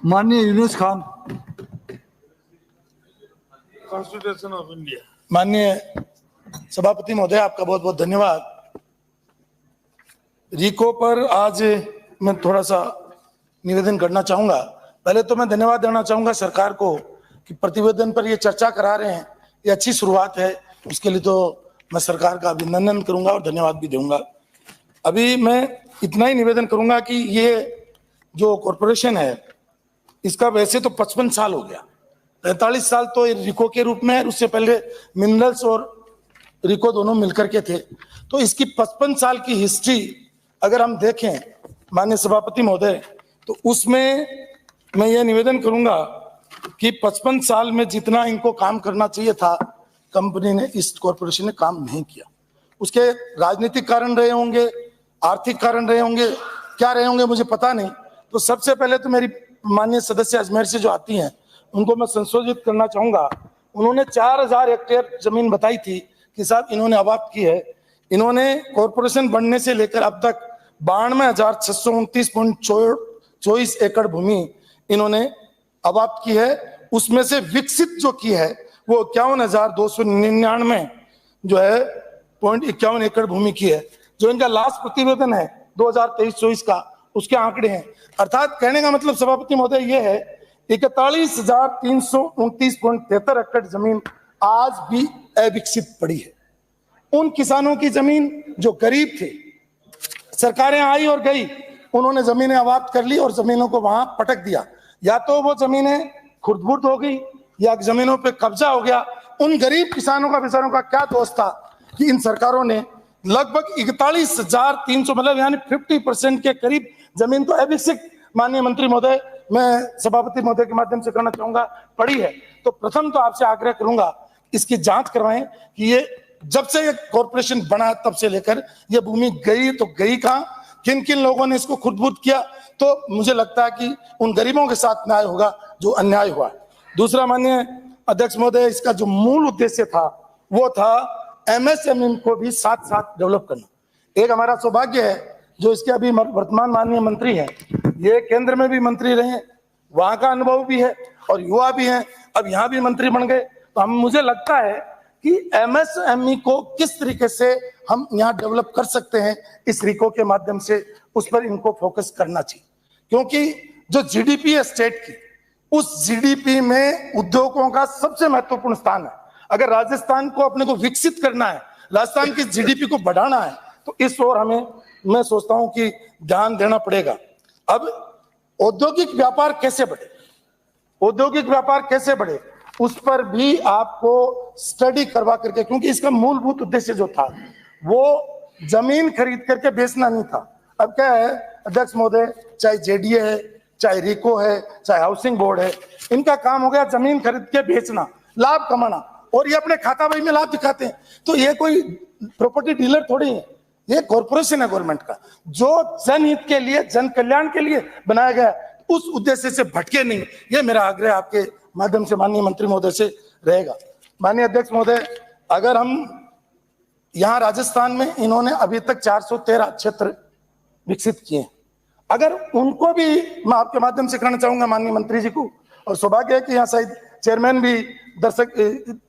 माननीय Yunus Khan. Constitution of India. माननीय सभापति महोदय, आपका बहुत बहुत धन्यवाद। रिको पर आज मैं थोड़ा सा निवेदन करना चाहूंगा। पहले तो मैं धन्यवाद देना चाहूंगा सरकार को कि प्रतिवेदन पर ये चर्चा करा रहे हैं, ये अच्छी शुरुआत है। उसके लिए तो मैं सरकार का अभिनंदन करूंगा और धन्यवाद भी दूंगा। अभी मैं इतना ही निवेदन करूंगा कि ये जो कॉरपोरेशन है इसका वैसे तो 55 साल हो गया, 43 साल तो रिको के रूप में है, उससे पहले मिनरल्स और रिको दोनों मिलकर के थे। तो इसकी 55 साल की हिस्ट्री अगर हम देखें माननीय सभापति महोदय, तो उसमें मैं ये निवेदन करूंगा कि 55 साल में जितना इनको काम करना चाहिए था, कंपनी ने, इस कॉरपोरेशन ने काम नहीं किया। उसके राजनीतिक कारण रहे होंगे, आर्थिक कारण रहे होंगे, क्या रहे होंगे मुझे पता नहीं। तो सबसे पहले तो मेरी माननीय सदस्य अजमेर से जो आती हैं उनको मैं संशोधित करना चाहूंगा। उन्होंने 4000 हेक्टेयर जमीन बताई थी कि साहब इन्होंने आबाद की है। इन्होंने कॉरपोरेशन बनने से लेकर अब तक 92,629.24 एकड़ भूमि इन्होंने आबाद की है। उसमें से विकसित जो की है वो 51,299 जो है 51 एकड़ भूमि की है। जो इनका लास्ट प्रतिवेदन है 2023-24 का, उसके आंकड़े हैं। अर्थात कहने का मतलब सभापति महोदय ये है 41,329.73 एकड़ जमीन आज भी अविकसित पड़ी है। उन किसानों की जमीन जो गरीब थे, सरकारें आई और गई, उन्होंने जमीनें आबाद कर ली और जमीनों को वहां पटक दिया। या तो वो जमीनें खुर्द-बुर्द हो गई या जमीनों पे कब्जा हो गया। उन गरीब किसानों का बेचारों का क्या दोष था कि इन सरकारों ने लगभग 41,300 मतलब यानी 50% के करीब जमीन तो अविकसित, माननीय मंत्री महोदय, मैं सभापति महोदय के माध्यम से कहना चाहूंगा, पड़ी है। तो प्रथम तो आपसे आग्रह करूंगा इसकी जांच करवाएं कि ये जब से ये कॉर्पोरेशन बना तब से लेकर ये भूमि गई तो गई कहां, किन किन लोगों ने इसको खुर्द-बुर्द किया। तो मुझे लगता है कि उन गरीबों के साथ न्याय होगा जो अन्याय हुआ। दूसरा माननीय अध्यक्ष महोदय, इसका जो मूल उद्देश्य था वो था एमएसएमई को भी साथ साथ डेवलप करना। एक हमारा सौभाग्य है जो इसके अभी वर्तमान माननीय मंत्री हैं, ये केंद्र में भी मंत्री रहे, वहां का अनुभव भी है और युवा भी हैं, अब यहाँ भी मंत्री बन गए। तो हम, मुझे लगता है कि एमएसएमई को किस तरीके से हम यहाँ डेवलप कर सकते हैं इस रिको के माध्यम से, उस पर इनको फोकस करना चाहिए। क्योंकि जो जीडीपी है स्टेट की, उस जीडीपी में उद्योगों का सबसे महत्वपूर्ण स्थान है। अगर राजस्थान को अपने को विकसित करना है, राजस्थान की जीडीपी को बढ़ाना है, तो इस ओर हमें, मैं सोचता हूं कि ध्यान देना पड़ेगा। अब औद्योगिक व्यापार कैसे बढ़े, औद्योगिक व्यापार कैसे बढ़े, उस पर भी आपको स्टडी करवा करके, क्योंकि इसका मूलभूत उद्देश्य जो था वो जमीन खरीद करके बेचना नहीं था। अब क्या है अध्यक्ष महोदय, चाहे जेडीए है, चाहे रिको है, चाहे हाउसिंग बोर्ड है, इनका काम हो गया जमीन खरीद के बेचना, लाभ कमाना, और ये अपने खाता बही में लाभ दिखाते हैं। तो ये कोई प्रॉपर्टी डीलर थोड़ी है, ये कॉर्पोरेशन है गवर्नमेंट का, जो जनहित के लिए, जन कल्याण के लिए बनाया गया, उस उद्देश्य से भटके नहीं। ये मेरा आग्रह आपके माध्यम से माननीय मंत्री महोदय से रहेगा। माननीय अध्यक्ष महोदय, अगर हम यहाँ राजस्थान में इन्होंने अभी तक 413 क्षेत्र विकसित किए, अगर उनको भी मैं आपके माध्यम से कहना चाहूंगा माननीय मंत्री जी को, और सौभाग्य है कि यहाँ शायद चेयरमैन भी, दर्शक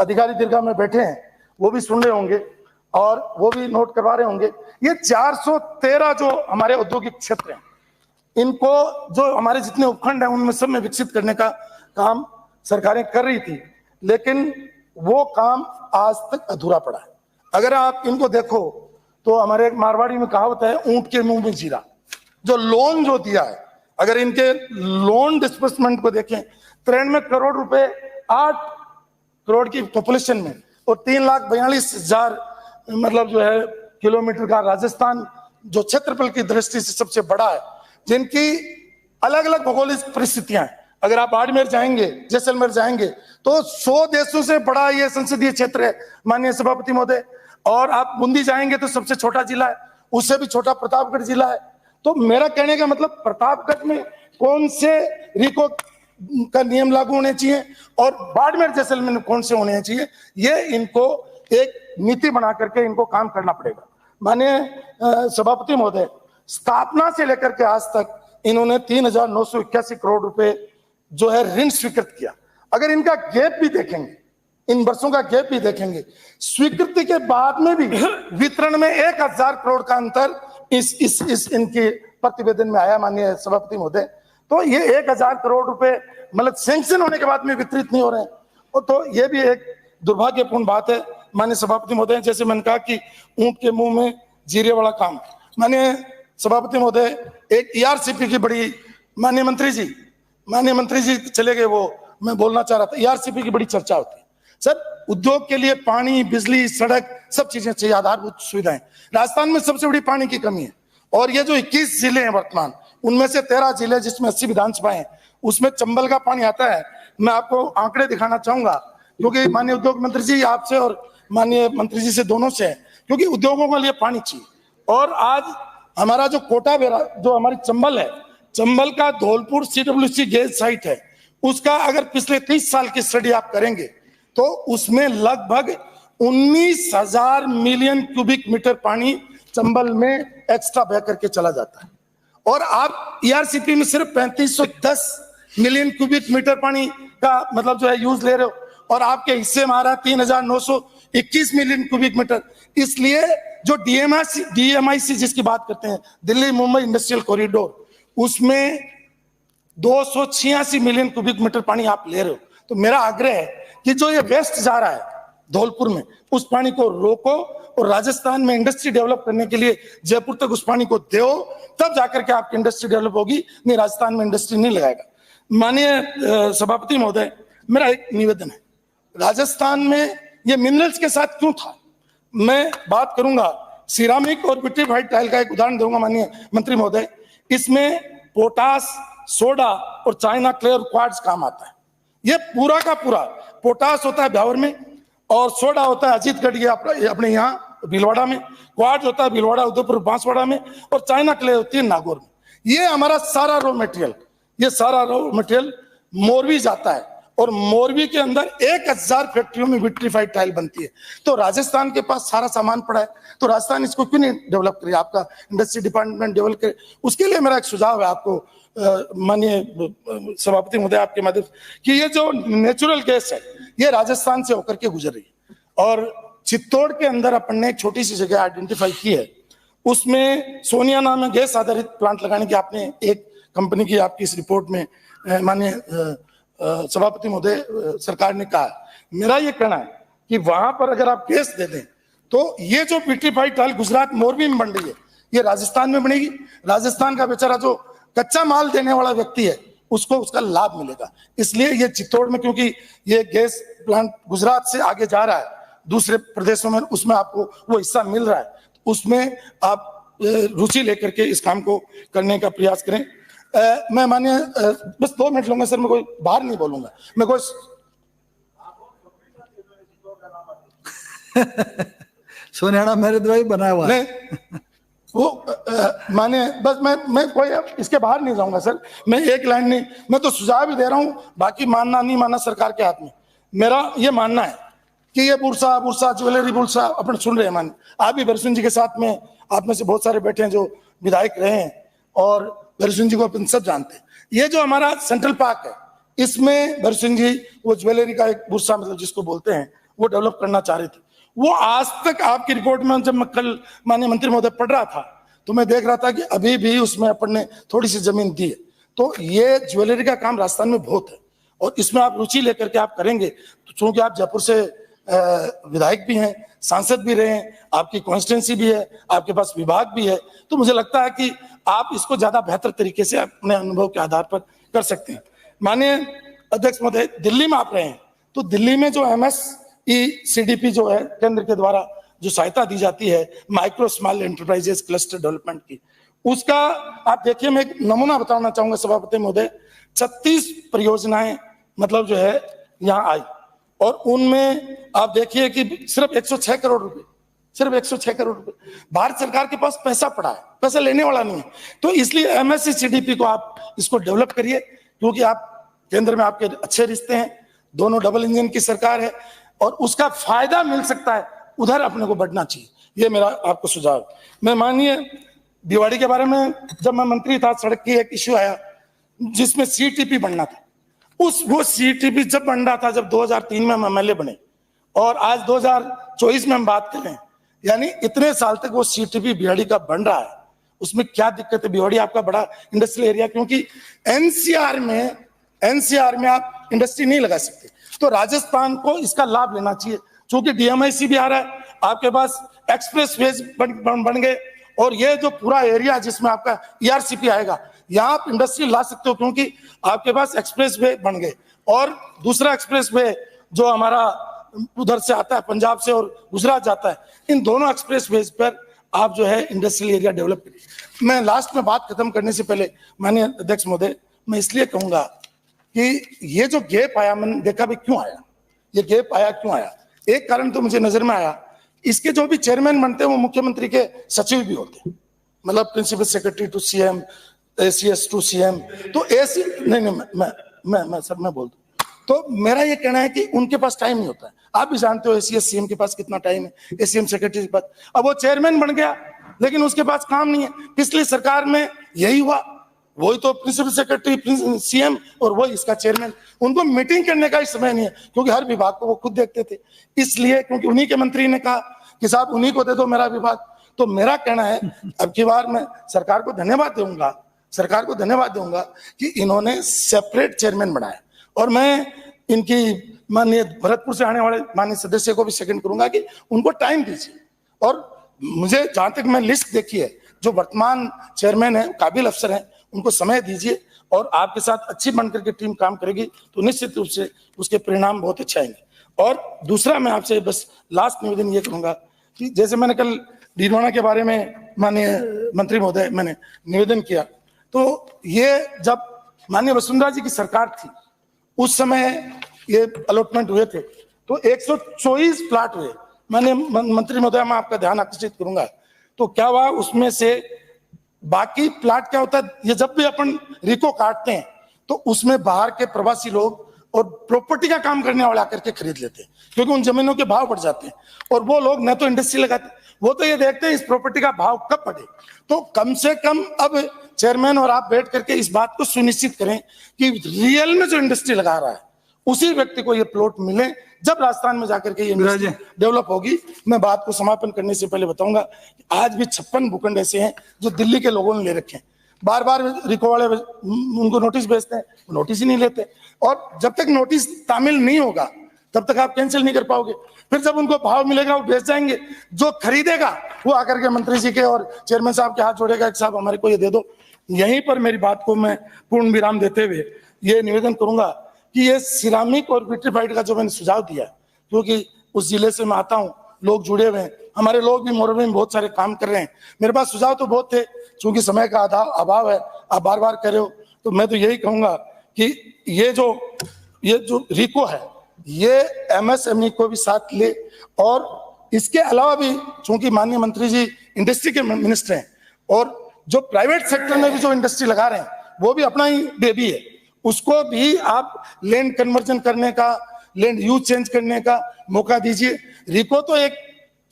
अधिकारी दीर्घा में बैठे हैं, वो भी सुन रहे होंगे और वो भी नोट करवा रहे होंगे। ये 413 जो हमारे औद्योगिक क्षेत्र हैं, इनको जो हमारे जितने उपखंड हैं उनमें सब में विकसित करने का काम सरकारें कर रही थी, लेकिन वो काम आज तक अधूरा पड़ा है। अगर आप इनको देखो तो हमारे एक मारवाड़ी में कहावत है, ऊंट के मुंह में जीरा। जो लोन जो दिया है, अगर इनके लोन डिस्बर्समेंट को देखें, 93 करोड़ रुपए 8 करोड़ की पॉपुलेशन में, और 3,42,000 मतलब जो है किलोमीटर का राजस्थान जो क्षेत्रफल की दृष्टि से सबसे बड़ा है, जिनकी अलग अलग भौगोलिक परिस्थितियां हैं। अगर आप बाड़मेर जाएंगे, जैसलमेर जाएंगे, तो 100 देशों से बड़ा ये संसदीय क्षेत्र है माननीय सभापति महोदय। और आप बूंदी जाएंगे तो सबसे छोटा जिला है, उससे भी छोटा प्रतापगढ़ जिला है। तो मेरा कहने का मतलब, प्रतापगढ़ में कौन से रिको का नियम लागू होने चाहिए और बाड़मेर जैसलमेर में कौन से होने चाहिए, ये इनको एक नीति बना करके इनको काम करना पड़ेगा। माननीय सभापति महोदय, स्थापना से लेकर के आज तक इन्होंने 3,981 करोड़ रुपए जो है ऋण स्वीकृत किया। अगर इनका गैप भी देखेंगे, इन वर्षों का गैप भी देखेंगे, स्वीकृति के बाद में भी वितरण में 1000 करोड़ का अंतर इस इनके प्रतिवेदन में आया माननीय सभापति महोदय। तो ये 1000 करोड़ रुपए मतलब सैंक्शन होने के बाद में वितरित नहीं हो रहे हैं, तो ये भी एक दुर्भाग्यपूर्ण बात है माननीय सभापति महोदय। जैसे मैंने कहा कि ऊंट के मुंह में जीरे वाला काम। माननीय सभापति महोदय, एक ERCP की बड़ी, माननीय मंत्री जी चले गए, वो मैं बोलना चाह रहा था, ERCP की बड़ी चर्चा होती है सर। उद्योग के लिए पानी, बिजली, सड़क सब चीजें चाहिए, आधारभूत सुविधाएं। राजस्थान में सबसे बड़ी पानी की कमी है, और ये जो 21 जिले हैं वर्तमान, उनमें से 13 जिले जिसमें 80 विधानसभाएं हैं, उसमें चंबल का पानी आता है। मैं आपको आंकड़े दिखाना चाहूंगा, क्योंकि माननीय उद्योग मंत्री जी आपसे और माननीय मंत्री जी से दोनों से है, क्योंकि उद्योगों के लिए पानी चाहिए। और आज हमारा जो कोटा बेरा, जो हमारी चंबल है, चंबल का धौलपुर CWC गैस साइट है, उसका अगर पिछले 30 साल की स्टडी आप करेंगे तो उसमें लगभग 19,000 मिलियन क्यूबिक मीटर पानी चंबल में एक्स्ट्रा बह करके चला जाता है, और आप ERCP में सिर्फ 3510 मिलियन क्यूबिक मीटर पानी का मतलब जो है यूज ले रहे हो, और आपके हिस्से में आ रहा है 3921 मिलियन क्यूबिक मीटर। इसलिए जो DMIC जिसकी बात करते हैं, दिल्ली मुंबई इंडस्ट्रियल कॉरिडोर, उसमें 286 मिलियन क्यूबिक मीटर पानी आप ले रहे हो। तो मेरा आग्रह है कि जो ये वेस्ट जा रहा है धौलपुर में, उस पानी को रोको, और राजस्थान में इंडस्ट्री डेवलप करने के लिए जयपुर तक उस पानी को दो, तब जाकर के आपकी इंडस्ट्री डेवलप होगी, नहीं राजस्थान में इंडस्ट्री नहीं लगाएगा। माननीय सभापति महोदय, मेरा एक निवेदन है, राजस्थान में ये मिनरल्स के साथ क्यों था, मैं बात करूंगा। सिरामिक और विट्रीफाइड टाइल का एक उदाहरण दूंगा माननीय मंत्री महोदय। इसमें पोटास, सोडा और चाइना क्ले और क्वार्ट्ज काम आता है। ये पूरा का पूरा पोटास होता है ब्यावर में, और सोडा होता है अजीतगढ़ ये अपने यहाँ भीलवाड़ा में, क्वार्ट्ज होता है भीलवाड़ा, उदयपुर, बांसवाड़ा में, और चाइना क्ले होती है नागौर में। ये हमारा सारा रॉ मटेरियल मोरवी जाता है, और मोरवी के अंदर 1000 फैक्ट्रियों में विट्रीफाइड टाइल बनती है। तो राजस्थान के पास सारा सामान पड़ा है, तो राजस्थान इसको क्यों नहीं डेवलप करे, आपका इंडस्ट्री डिपार्टमेंट डेवलप करे। उसके लिए मेरा एक सुझाव है आपको माननीय सभापति महोदय आपके माध्यम से, कि ये जो नेचुरल गैस है ये राजस्थान से होकर के गुजर रही है, और चित्तौड़ के अंदर अपन ने एक छोटी सी जगह आइडेंटिफाई की है, उसमें सोनिया नाम में गैस आधारित प्लांट लगाने की आपने एक कंपनी की आपकी इस रिपोर्ट में माननीय सभापति महोदय सरकार ने कहा। मेरा ये कहना है कि वहां पर अगर आप गैस दे दें, तो ये जो विट्रीफाइड टाइल गुजरात मोरबी में बन रही है, ये राजस्थान में बनेगी। राजस्थान का बेचारा जो कच्चा माल देने वाला व्यक्ति है, उसको उसका लाभ मिलेगा। इसलिए ये चित्तौड़ में, क्योंकि ये गैस प्लांट गुजरात से आगे जा रहा है दूसरे प्रदेशों में, उसमें आपको वो हिस्सा मिल रहा है, उसमें आप रुचि लेकर के इस काम को करने का प्रयास करें। मैं माननीय बस 2 मिनट लूंगा सर, मैं कोई बाहर नहीं बोलूंगा, मैं कोई सोनियाना मेरे द्वारा बना हुआ नहीं, वो माने बस मैं कोई इसके बाहर नहीं जाऊंगा सर, मैं एक लाइन नहीं, मैं तो सुझाव भी दे रहा हूं, बाकी मानना नहीं मानना सरकार के हाथ में। मेरा ये मानना है कि ये बुरसा ज्वेलरी बुरसा अपन सुन रहे हैं, मान आप भी भरत सिंह जी के साथ में, आप में से बहुत सारे बैठे हैं जो विधायक रहे हैं, और भरत सिंह जी को अपन सब जानते हैं। ये जो हमारा सेंट्रल पार्क है, इसमें भरत सिंह जी वो ज्वेलरी का एक बुरसा मतलब जिसको बोलते हैं, वो डेवलप करना चाह रहे थे। वो आज तक आपकी रिपोर्ट में, जब मैं कल माननीय मंत्री महोदय पढ़ रहा था, तो मैं देख रहा था कि अभी भी उसमें अपन ने थोड़ी सी जमीन दी है। तो ये ज्वेलरी का काम राजस्थान में बहुत है, और इसमें आप रुचि लेकर के आप करेंगे, तो चूंकि आप जयपुर से विधायक भी हैं, सांसद भी रहे हैं, आपकी कॉन्स्टिट्यूंसी भी है, आपके पास विभाग भी है, तो मुझे लगता है कि आप इसको ज्यादा बेहतर तरीके से अपने अनुभव के आधार पर कर सकते हैं। माननीय अध्यक्ष महोदय, दिल्ली में आप रहे हैं, तो दिल्ली में जो MSECDP जो है केंद्र के द्वारा जो सहायता दी जाती है micro small enterprises cluster development की, उसका आप देखिए, मैं एक नमूना बताना चाहूंगा सभापति महोदय। 36 परियोजनाएं मतलब जो है यहाँ आई, और उनमें आप देखिए कि सिर्फ 106 करोड़ रुपए, सिर्फ 106 करोड़ रुपए भारत सरकार के पास पैसा पड़ा है, पैसा लेने वाला नहीं है। तो इसलिए MSECDP को आप इसको डेवलप करिए, क्योंकि आप केंद्र में आपके अच्छे रिश्ते हैं, दोनों डबल इंजन की सरकार है, और उसका फायदा मिल सकता है, उधर अपने को बढ़ना चाहिए। ये मेरा आपको सुझाव। मैं माननीय भिवाड़ी के बारे में, जब मैं मंत्री था, सड़क की एक इश्यू आया जिसमें CTP बनना था, वो सीटीपी जब बन रहा था, जब 2003 में हम एमएलए बने और आज 2024 में हम बात कर रहे हैं, यानी इतने साल तक वो सीटीपी भिवाड़ी का बन रहा है। उसमें क्या दिक्कत है? भिवाड़ी आपका बड़ा इंडस्ट्रियल एरिया, क्योंकि एनसीआर में आप इंडस्ट्री नहीं लगा सकते, तो राजस्थान को इसका लाभ लेना चाहिए। क्योंकि डीएमआईसी भी आ रहा है, आपके पास एक्सप्रेस वेज बन गए, और ये जो पूरा एरिया जिसमें आपका ईआरसीपी आएगा, यहाँ आप इंडस्ट्री ला सकते हो, क्योंकि आपके पास एक्सप्रेस वे बन गए। और दूसरा एक्सप्रेस वे जो हमारा उधर से आता है, पंजाब से और गुजरात जाता है, इन दोनों एक्सप्रेस वेज पर आप जो है इंडस्ट्रियल एरिया डेवलप करिए। मैं लास्ट में बात खत्म करने से पहले माननीय अध्यक्ष महोदय, मैं इसलिए कहूंगा कि ये जो गैप आया, मैंने देखा भी क्यों आया, ये गैप आया क्यों आया। एक कारण तो मुझे नजर में आया, इसके जो भी चेयरमैन बनते हैं वो मुख्यमंत्री के सचिव भी होते हैं, मतलब principal secretary to CM, ACS to CM. तो ऐसी नहीं, मैं बोल दूं तो मेरा ये कहना है कि उनके पास टाइम नहीं होता है। आप भी जानते हो एसीएस सीएम के पास कितना टाइम है, एसीएम सेक्रेटरी के पास। अब वो चेयरमैन बन गया लेकिन उसके पास काम नहीं है। पिछली सरकार में यही हुआ, वही तो प्रिंसिपल सेक्रेटरी सीएम और वही इसका चेयरमैन, उनको मीटिंग करने का ही समय नहीं है, क्योंकि हर विभाग को वो खुद देखते थे। इसलिए क्योंकि उन्हीं के मंत्री ने कहा कि साहब उन्हीं को दे दो मेरा विभाग। तो मेरा कहना है, अब की बार मैं सरकार को धन्यवाद दूंगा कि इन्होंने सेपरेट चेयरमैन बनाया, और मैं इनकी माननीय भरतपुर से आने वाले माननीय सदस्य को भी सेकंड करूंगा कि उनको टाइम दीजिए। और मुझे जहां तक मैं लिस्ट देखी है, जो वर्तमान चेयरमैन है, काबिल अफसर हैं, उनको समय दीजिए, और आपके साथ अच्छी बनकर के टीम काम करेगी तो निश्चित रूप से उसके परिणाम बहुत अच्छे आएंगे। और दूसरा, मैं आपसे बस लास्ट निवेदन ये करूंगा कि जैसे मैंने कल डीडवाना के बारे में माननीय मंत्री महोदय मैंने निवेदन किया, तो ये जब माननीय वसुंधरा जी की सरकार थी उस समय ये अलॉटमेंट हुए थे, तो 124 प्लाट हुए। मैंने मंत्री महोदय, मैं आपका ध्यान आकर्षित करूंगा, तो क्या हुआ उसमें से बाकी प्लाट क्या होता है, ये जब भी अपन रिको काटते हैं तो उसमें बाहर के प्रवासी लोग और प्रॉपर्टी का काम करने वाले आकर के खरीद लेते हैं, क्योंकि उन जमीनों के भाव बढ़ जाते हैं। और वो लोग न तो इंडस्ट्री लगाते, वो तो ये देखते हैं इस प्रॉपर्टी का भाव कब बढ़े। तो कम से कम अब चेयरमैन और आप बैठ करके इस बात को सुनिश्चित करें कि रियल में जो इंडस्ट्री लगा रहा है उसी व्यक्ति को ये प्लॉट मिले। जब राजस्थान में जाकर के ये इंडस्ट्री डेवलप होगी, मैं बात को समापन करने से पहले बताऊंगा कि आज भी 56 भूखंड ऐसे हैं जो दिल्ली के लोगों ने ले रखे हैं। बार बार रिको वाले उनको नोटिस भेजते हैं, नोटिस ही नहीं लेते, और जब तक नोटिस तामील नहीं होगा तब तक आप कैंसिल नहीं कर पाओगे। फिर जब उनको भाव मिलेगा वो बेच जाएंगे, जो खरीदेगा वो आकर के मंत्री जी के और चेयरमैन साहब के हाथ जोड़ेगा कि साहब हमारे को ये दे दो। यहीं पर मेरी बात को मैं पूर्ण विराम देते हुए ये निवेदन करूंगा कि ये सिरामिक और विट्रीफाइड का जो मैंने सुझाव दिया, क्योंकि उस जिले से मैं आता हूँ, लोग जुड़े हुए हैं, हमारे लोग भी मोरबी में बहुत सारे काम कर रहे हैं। मेरे पास सुझाव तो बहुत थे, क्योंकि समय का अभाव है, आप बार बार कर रहे हो, तो मैं तो यही कहूंगा कि ये जो रिको है ये एमएसएमई को भी साथ ले, और इसके अलावा भी चूंकि माननीय मंत्री जी इंडस्ट्री के मिनिस्टर हैं, और जो प्राइवेट सेक्टर में भी जो इंडस्ट्री लगा रहे हैं वो भी अपना ही बेबी है, उसको भी आप लैंड कन्वर्जन करने का, लैंड यूज चेंज करने का मौका दीजिए। रिको तो एक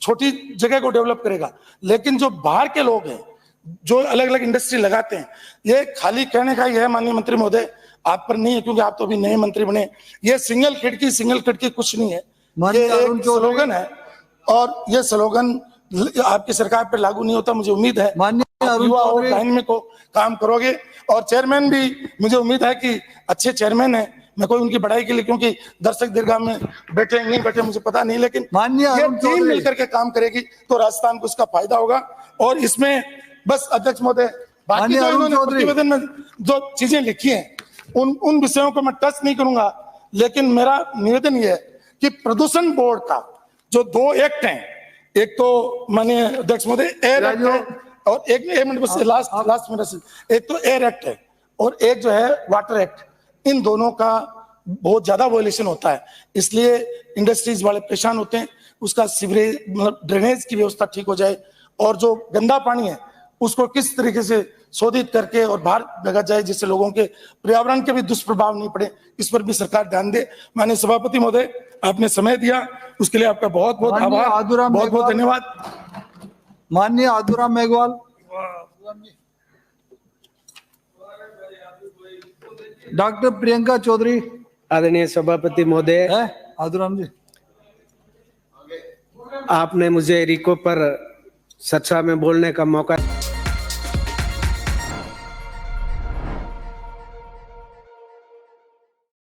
छोटी जगह को डेवलप करेगा, लेकिन जो बाहर के लोग हैं जो अलग अलग इंडस्ट्री लगाते हैं, ये खाली कहने का ही है माननीय मंत्री महोदय, आप पर नहीं है क्योंकि आप तो अभी नए मंत्री बने। ये सिंगल खिड़की कुछ नहीं है, ये एक स्लोगन है, और ये स्लोगन आपकी सरकार पर लागू नहीं होता। मुझे उम्मीद है युवा और डायनेमिक को काम करोगे, और चेयरमैन भी मुझे उम्मीद है कि अच्छे चेयरमैन है। मैं कोई उनकी बड़ाई के लिए, क्योंकि दर्शक दीर्घा में बैठे नहीं बैठे मुझे पता नहीं, लेकिन ये टीम मिलकर के काम करेगी तो राजस्थान को इसका फायदा होगा। और इसमें बस अध्यक्ष महोदय, बाकी जो इन्होंने प्रतिवेदन में जो चीजें लिखी हैं उन विषयों को मैं टच नहीं करूंगा, लेकिन मेरा निवेदन ये है कि प्रदूषण बोर्ड का जो 2 एक्ट हैं, एक तो माननीय अध्यक्ष महोदय एयर एक्ट है, और एक मिनट बस लास्ट मेरा, एक तो एयर एक्ट है और एक जो है वाटर एक्ट, इन दोनों का बहुत ज्यादा वायलेशन होता है, इसलिए इंडस्ट्रीज वाले परेशान होते हैं। उसका सीवरेज मतलब ड्रेनेज की व्यवस्था ठीक हो जाए, और जो गंदा पानी है उसको किस तरीके से शोधित करके और बाहर लगा जाए, जिससे लोगों के पर्यावरण के भी दुष्प्रभाव नहीं पड़े, इस पर भी सरकार ध्यान दे। माननीय सभापति महोदय, आपने समय दिया उसके लिए आपका बहुत बहुत आभार, बहुत बहुत धन्यवाद। माननीय आदुराम मेघवाल। डॉक्टर प्रियंका चौधरी आदरणीय सभापति महोदय, है आदुराम जी। आपने मुझे रिको पर चर्चा में बोलने का मौका